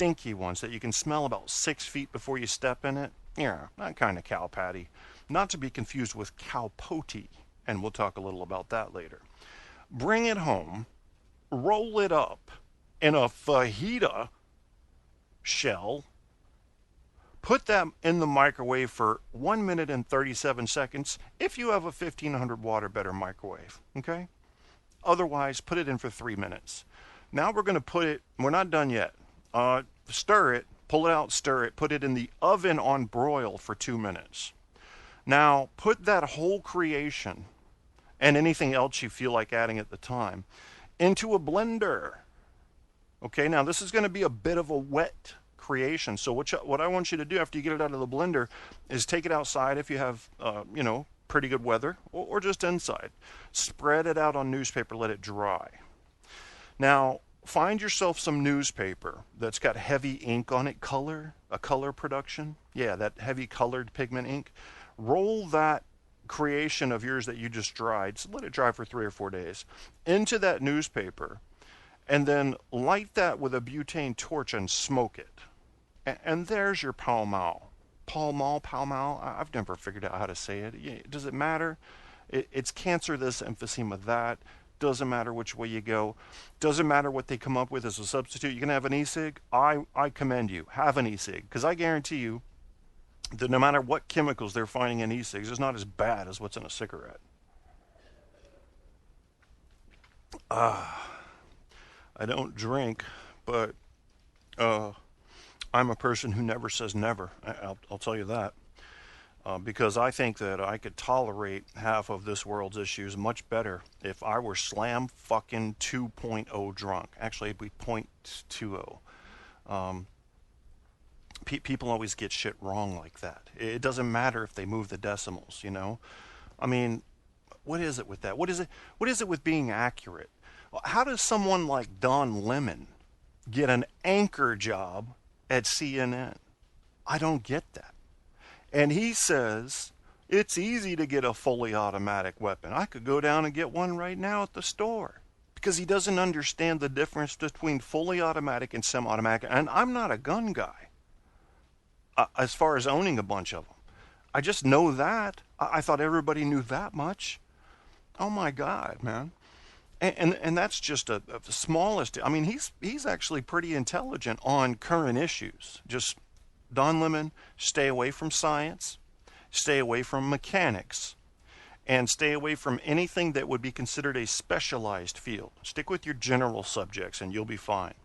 stinky ones that you can smell about 6 feet before you step in it. Yeah, that kind of cow patty. Not to be confused with cow potty, and we'll talk a little about that later. Bring it home, roll it up in a fajita shell, put that in the microwave for 1 minute and 37 seconds if you have a 1500 watt or better microwave, okay? Otherwise, put it in for 3 minutes. Now we're going to put it, we're not done yet. Stir it, pull it out, stir it, put it in the oven on broil for 2 minutes. Now, put that whole creation and anything else you feel like adding at the time into a blender. Okay, now this is going to be a bit of a wet creation. So what I want you to do after you get it out of the blender is take it outside if you have, pretty good weather, or just inside. Spread it out on newspaper, let it dry. Now, find yourself some newspaper that's got heavy ink on it, a color production. Yeah, that heavy colored pigment ink. Roll that creation of yours that you just dried, so let it dry for 3 or 4 days, into that newspaper, and then light that with a butane torch and smoke it. And there's your Pall Mall. Pall Mall. I've never figured out how to say it. Does it matter? It's cancer this, emphysema that. Doesn't matter which way you go. Doesn't matter what they come up with as a substitute. You can have an e-cig. I commend you. Have an e-cig. Because I guarantee you that no matter what chemicals they're finding in e-cigs, it's not as bad as what's in a cigarette. I don't drink, but I'm a person who never says never. I'll tell you that. Because I think that I could tolerate half of this world's issues much better if I were slam fucking 2.0 drunk. Actually, it'd be 0.20. People always get shit wrong like that. It doesn't matter if they move the decimals, you know? I mean, what is it with that? What is it with being accurate? How does someone like Don Lemon get an anchor job at CNN? I don't get that. And he says it's easy to get a fully automatic weapon. I could go down and get one right now at the store. Because he doesn't understand the difference between fully automatic and semi-automatic. And I'm not a gun guy. As far as owning a bunch of them. I just know that. I thought everybody knew that much. Oh my God, man. And that's just the smallest. I mean, he's actually pretty intelligent on current issues. Just Don Lemon, stay away from science, stay away from mechanics, and stay away from anything that would be considered a specialized field. Stick with your general subjects and you'll be fine.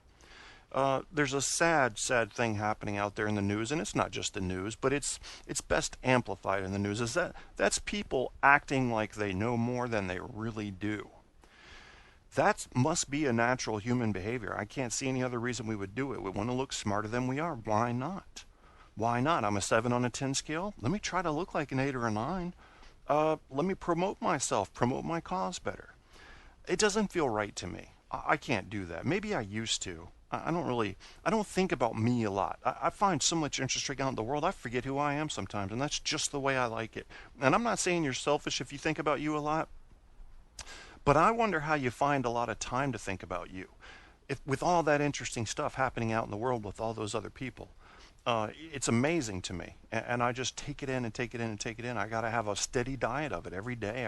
There's a sad thing happening out there in the news, and it's not just the news, but it's best amplified in the news, is that's people acting like they know more than they really do. That must be a natural human behavior. I can't see any other reason we would do it. We want to look smarter than we are. Why not? Why not? I'm a 7 on a 10 scale. Let me try to look like an 8 or a 9. Let me promote myself, promote my cause better. It doesn't feel right to me. I can't do that. Maybe I used to. I don't think about me a lot. I find so much interesting out in the world, I forget who I am sometimes, and that's just the way I like it. And I'm not saying you're selfish if you think about you a lot, but I wonder how you find a lot of time to think about you. If with all that interesting stuff happening out in the world with all those other people, it's amazing to me. And I just take it in and take it in and take it in. I got to have a steady diet of it every day.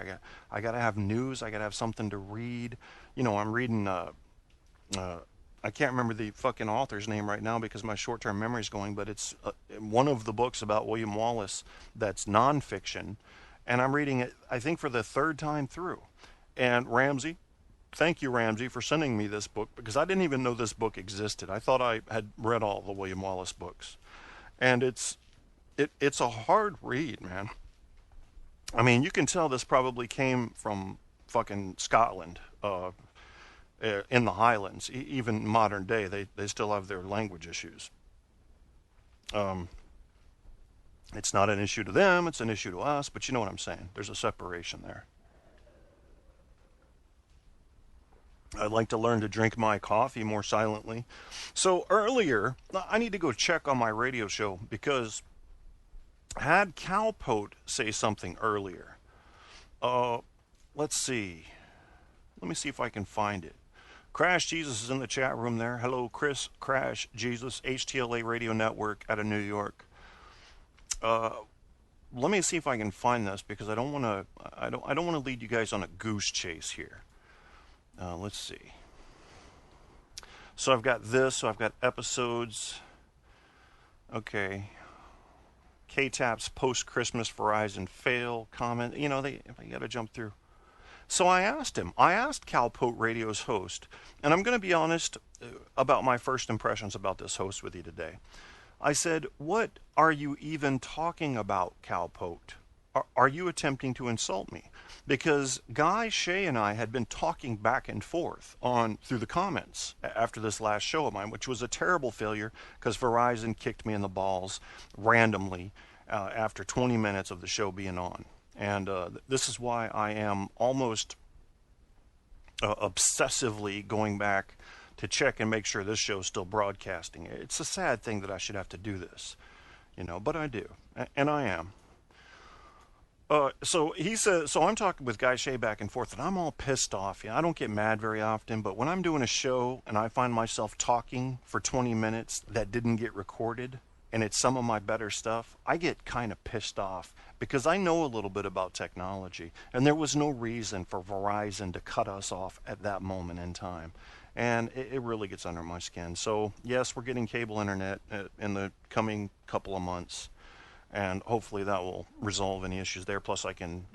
I got to have news. I got to have something to read. You know, I'm reading... I can't remember the fucking author's name right now because my short-term memory's going, but it's one of the books about William Wallace that's nonfiction, and I'm reading it, I think, for the 3rd time through. And Ramsey, thank you, Ramsey, for sending me this book, because I didn't even know this book existed. I thought I had read all the William Wallace books. And it's a hard read, man. I mean, you can tell this probably came from fucking Scotland, in the Highlands. Even modern day, they still have their language issues. It's not an issue to them, it's an issue to us, but you know what I'm saying. There's a separation there. I'd like to learn to drink my coffee more silently. So earlier, I need to go check on my radio show because I had Cowpote say something earlier. Let's see. Let me see if I can find it. Crash Jesus is in the chat room there. Hello, Chris Crash Jesus, HTLA Radio Network out of New York. Let me see if I can find this because I don't want to lead you guys on a goose chase here. Let's see. So I've got this. So I've got episodes. Okay. KTap's post-Christmas Verizon fail comment. You know, they got to jump through. So I asked him. I asked Calpote Radio's host, and I'm going to be honest about my first impressions about this host with you today. I said, "What are you even talking about, Calpote? Are you attempting to insult me?" Because Guy Shea and I had been talking back and forth through the comments after this last show of mine, which was a terrible failure because Verizon kicked me in the balls randomly after 20 minutes of the show being on. And this is why I am almost obsessively going back to check and make sure this show is still broadcasting. It's a sad thing that I should have to do this, but I do, and I am. So he says, so I'm talking with Guy Shea back and forth, and I'm all pissed off. I don't get mad very often, but when I'm doing a show and I find myself talking for 20 minutes that didn't get recorded, and it's some of my better stuff, I get kind of pissed off because I know a little bit about technology, and there was no reason for Verizon to cut us off at that moment in time. And it really gets under my skin. So, yes, we're getting cable internet in the coming couple of months, and hopefully that will resolve any issues there. Plus, I can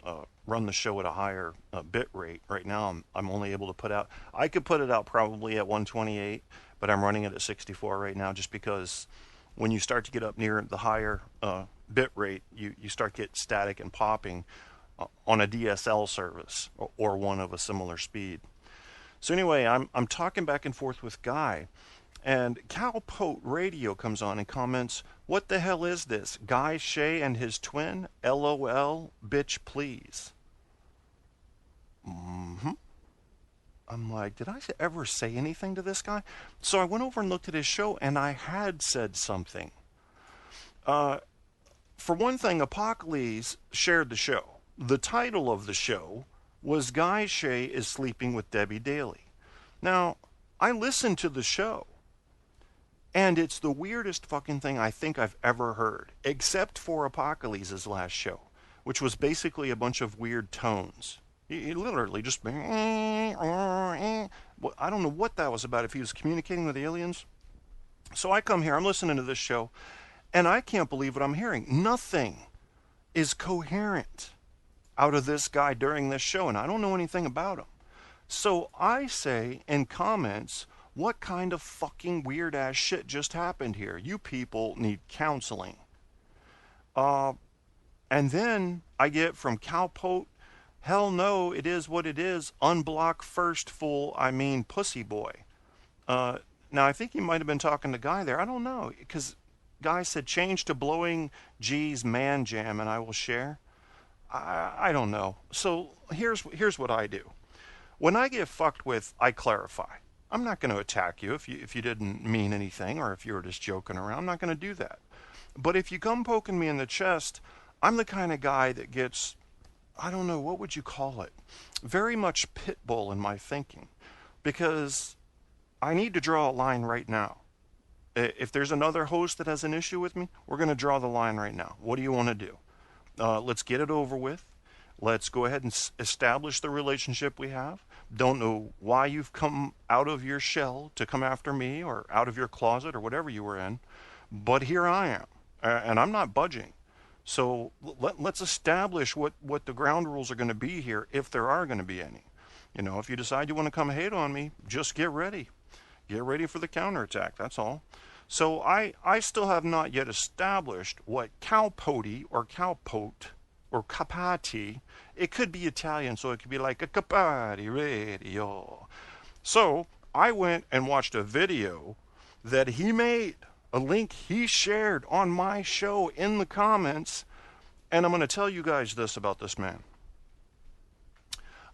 run the show at a higher bit rate. Right now, I'm only able to I could put it out probably at 128, but I'm running it at 64 right now just because when you start to get up near the higher bit rate, you start to get static and popping on a DSL service or one of a similar speed. So anyway, I'm talking back and forth with Guy, and Calpote Radio comes on and comments, "What the hell is this? Guy Shea and his twin? LOL, bitch, please." I'm like, did I ever say anything to this guy? So I went over and looked at his show, and I had said something. For one thing, Apocalypse shared the show. The title of the show was Guy Shea is Sleeping with Debbie Daly. Now, I listened to the show, and it's the weirdest fucking thing I think I've ever heard, except for Apocalypse's last show, which was basically a bunch of weird tones. He literally just... I don't know what that was about, if he was communicating with aliens. So I come here, I'm listening to this show, and I can't believe what I'm hearing. Nothing is coherent out of this guy during this show, and I don't know anything about him. So I say in comments, what kind of fucking weird-ass shit just happened here? You people need counseling. And then I get from Calpote, hell no, it is what it is. Unblock first, fool, I mean pussy boy. Now, I think he might have been talking to Guy there. I don't know, because Guy said change to Blowing G's Man Jam, and I will share. I don't know. So here's what I do. When I get fucked with, I clarify. I'm not going to attack you if you didn't mean anything or if you were just joking around. I'm not going to do that. But if you come poking me in the chest, I'm the kind of guy that gets, I don't know, what would you call it? Very much pit bull in my thinking. Because I need to draw a line right now. If there's another host that has an issue with me, we're going to draw the line right now. What do you want to do? Let's get it over with. Let's go ahead and establish the relationship we have. Don't know why you've come out of your shell to come after me or out of your closet or whatever you were in, but here I am, and I'm not budging. So let's establish what the ground rules are going to be here, if there are going to be any. If you decide you want to come hate on me, just get ready. Get ready for the counterattack, that's all. So I still have not yet established what Calpote or Calpote or Capati, it could be Italian, so it could be like a Capati radio. So I went and watched a video that he made, a link he shared on my show in the comments, and I'm going to tell you guys this about this man.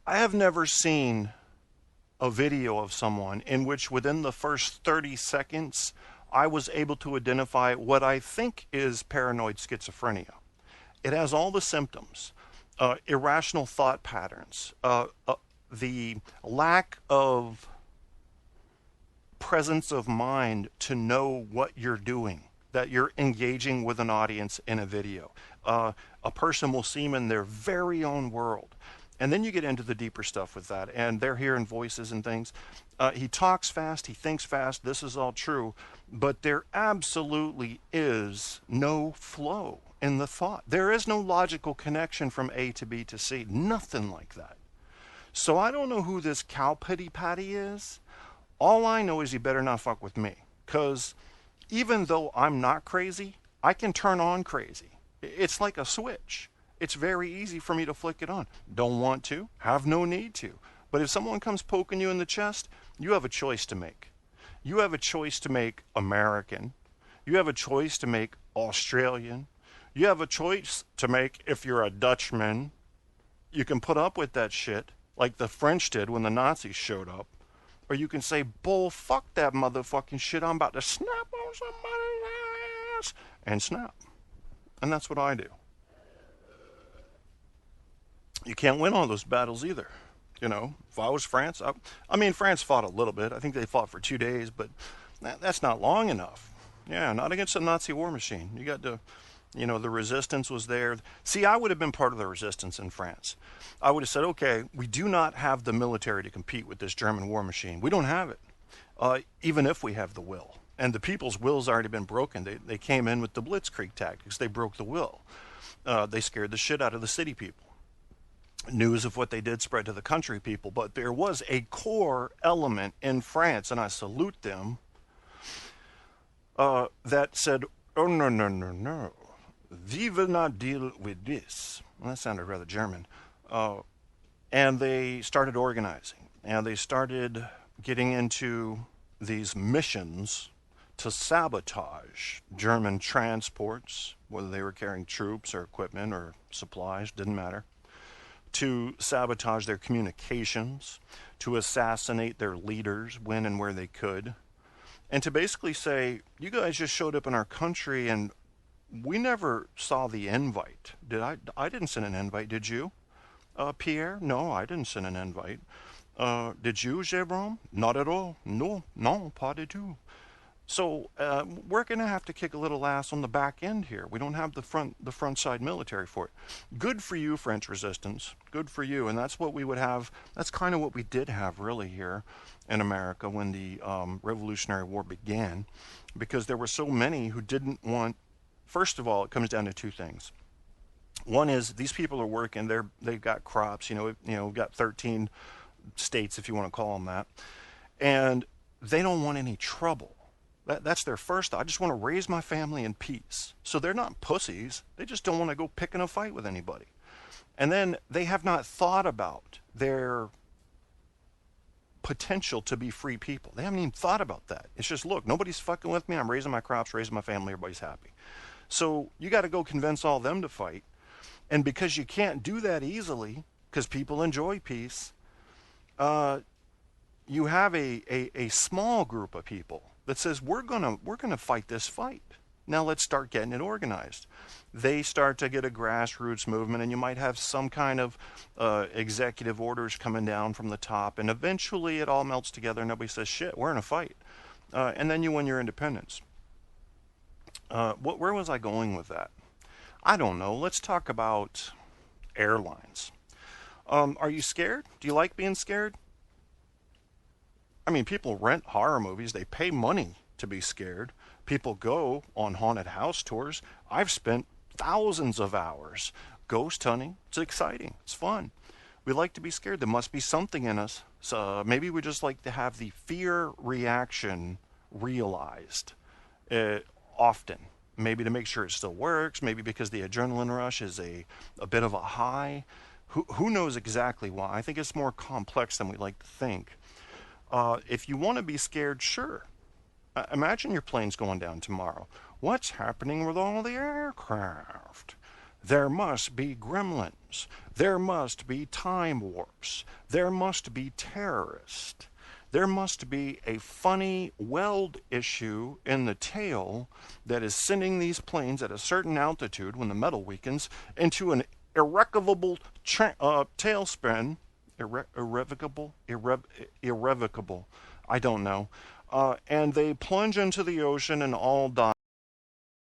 I have never seen a video of someone in which within the first 30 seconds I was able to identify what I think is paranoid schizophrenia. It has all the symptoms, irrational thought patterns, the lack of presence of mind to know what you're doing, that you're engaging with an audience in a video. A person will seem in their very own world. And then you get into the deeper stuff with that, and they're hearing voices and things. He talks fast, he thinks fast, this is all true, but there absolutely is no flow in the thought. There is no logical connection from A to B to C, nothing like that. So I don't know who this cow pity patty is. All I know is he better not fuck with me, because even though I'm not crazy, I can turn on crazy. It's like a switch. It's very easy for me to flick it on. Don't want to, have no need to. But if someone comes poking you in the chest, you have a choice to make. You have a choice to make American. You have a choice to make Australian. You have a choice to make if you're a Dutchman. You can put up with that shit like the French did when the Nazis showed up. Or you can say, bull, fuck that motherfucking shit. I'm about to snap on somebody's ass. And snap. And that's what I do. You can't win all those battles either. You know, if I was France, I mean, France fought a little bit. I think they fought for 2 days, but that's not long enough. Yeah, not against the Nazi war machine. You got to, you know, the resistance was there. See, I would have been part of the resistance in France. I would have said, okay, we do not have the military to compete with this German war machine. We don't have it, even if we have the will. And the people's will's already been broken. They came in with the blitzkrieg tactics. They broke the will. They scared the shit out of the city people. News of what they did spread to the country people, but there was a core element in France, and I salute them, that said, oh, no, no, no, no. We will not deal with this. Well, that sounded rather German. And they started organizing, and they started getting into these missions to sabotage German transports, whether they were carrying troops or equipment or supplies, didn't matter. To sabotage their communications, to assassinate their leaders when and where they could, and to basically say, you guys just showed up in our country and we never saw the invite. I didn't send an invite, did you? Pierre? No, I didn't send an invite. Did you, Jérôme? Not at all. No, pas du tout. So we're going to have to kick a little ass on the back end here. We don't have the front side military for it. Good for you, French resistance. Good for you. And that's what we would have. That's kind of what we did have really here in America when the Revolutionary War began, because there were so many who didn't want. First of all, it comes down to two things. One is these people are working. They've got crops. We've got 13 states, if you want to call them that, and they don't want any trouble. That's their first thought. I just want to raise my family in peace. So they're not pussies. They just don't want to go pick in a fight with anybody. And then they have not thought about their potential to be free people. They haven't even thought about that. It's just, look, nobody's fucking with me. I'm raising my crops, raising my family. Everybody's happy. So you got to go convince all them to fight. And because you can't do that easily, because people enjoy peace, you have a small group of people that says we're gonna fight this fight. Now let's start getting it organized. They start to get a grassroots movement, and you might have some kind of executive orders coming down from the top, and eventually it all melts together and nobody says, shit, we're in a fight. And then you win your independence. Where was I going with that? I don't know. Let's talk about airlines. Are you scared? Do you like being scared? I mean, people rent horror movies. They pay money to be scared. People go on haunted house tours. I've spent thousands of hours ghost hunting. It's exciting. It's fun. We like to be scared. There must be something in us. So maybe we just like to have the fear reaction realized often. Maybe to make sure it still works. Maybe because the adrenaline rush is a bit of a high. Who knows exactly why? I think it's more complex than we like to think. If you want to be scared, sure. Imagine your plane's going down tomorrow. What's happening with all the aircraft? There must be gremlins. There must be time warps. There must be terrorists. There must be a funny weld issue in the tail that is sending these planes at a certain altitude when the metal weakens into an irrevocable tailspin. Irrevocable? I don't know. and they plunge into the ocean and all die.